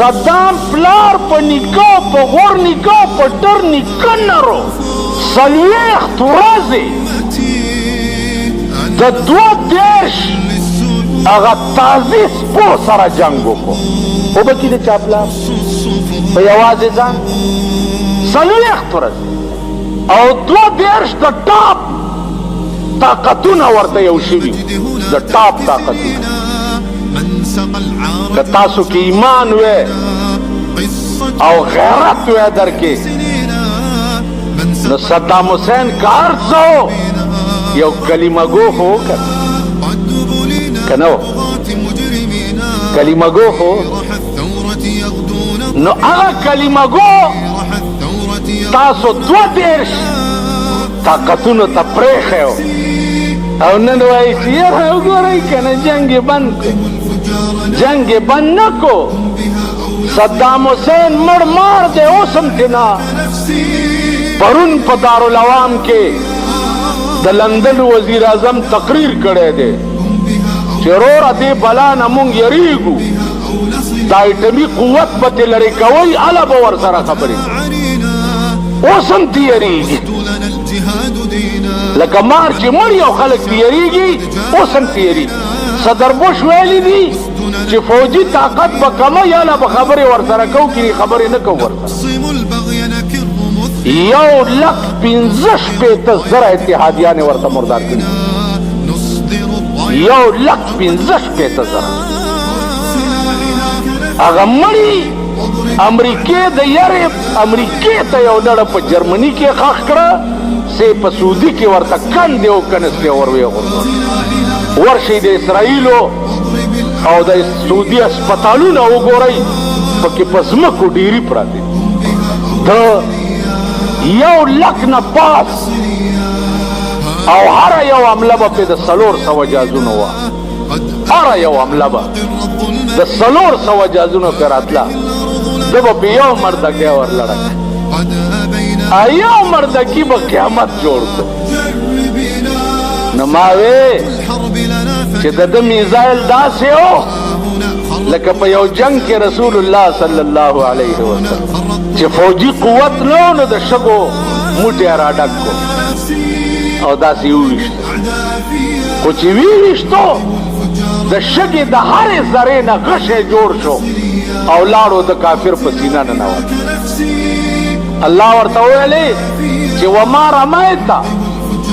Saddam پلار په نیکو په غور نیکو په ټر نیکنرو څلوېښت ورځې د 32 هغه تازي سپو سره جنګ وکړو وبکې د چا پلار په یوازې ځان 40 ورځې او 32 د ټاپ طاقتونه ورته یو شوي د ټاپ طاقتونه که تاسو کې ایمان وې او غیرت وې درکې نو صدام حسین کار څو یو کلمه گو خو وکړ که نه کلمه گو خو نو هغه کلمه گو تاسو 32 طاقتونو ته پرېښی او نن وایي چې یاره وګورئ که نه جنګ یې بند کړو جنگ بند نہ کو صدام حسین مڑ مار دے اوسم تنا پرون پا دارالعوام کے دا لندن وزیر اعظم تقریر کرے دے چرور دے بلا نمونگ یریگو دا ایٹمی قوت پتے لڑے کوئی علا باور سرا خبری اوسم تی یریگی لکا مار چی مڑی او خلق تی یریگی اوسم تی یریگی صدر بوش ویلی دی چې فوجي طاقت به کمه یا لا به خبرې ورسره کوو کې خبرې نه کوو ورسره 1,15,000 اتحادیانې ورته مردار کړي 1,15,000 هغه مړي امریکې د یارې امریکې ته یو ډډه په جرمني کې ښخ کړه سې په سعودي کې ورته کندې او کنستې وروې غورځول ورشي د اسرائیلو او د سعودي اسپتالونه وګورئ پکې په ځمکو ډیرې پراته د 1,00,000 نه پاس او هره یو حمله به پې د 400 جازونه وه هره یو حمله به د 400 جازونو پې راتله ده به په یو مردکۍ ورلړه یو مردکي به قیامت جوړ کړو نو ما وې چې د ده میزایل داسې و لکه په یو جنگ کې رسول الله صلی الله علیه وسلم چې فوجي قوت نه و نو د شګو موټی را ډک کړو او داسې وویشته خو چې ویویشتو د شګې د هرې ذرې نه غشی جوړ شو او لاړو د کافر په سینه ننوت الله ورته ویلې چې وما رمیت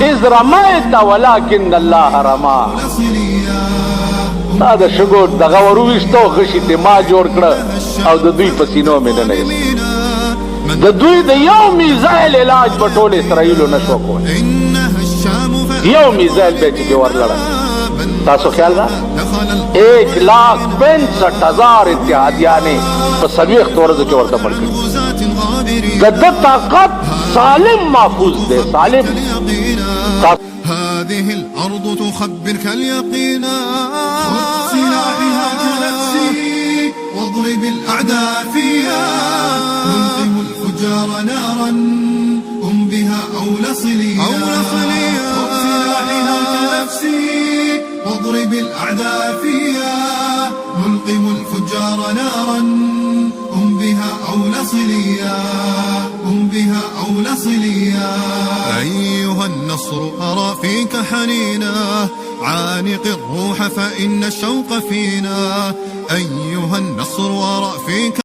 اذ رمیت ولکن الله رما دا د شګو دغه ورویشتو غشي ته ما جوړ کړه او د دوی په سینو مې نه د دوی د یو میزایل علاج په ټول اسرائیلو نشو کولی یو میزایل به چې ورلړه تاسو خیال را 1,65,000 اتحادیانې په 40 ورځو کې ورته مړ کړي د ده طاقت سالم محفوظ دی سالم هذه الأرض تخبرك اليقينا خذ سلاحها كنفسي واضرب الأعداء فيها نلقم الفجار نارا هم بها أولى صليا خذ سلاحها كنفسي واضرب الأعداء فيها نلقم الفجار نارا هم بها أولى صليا هم بها أولى صليا أيها النصر أرى فيك حنينا عانق الروح فإن الشوق فينا أيها النصر أرى فيك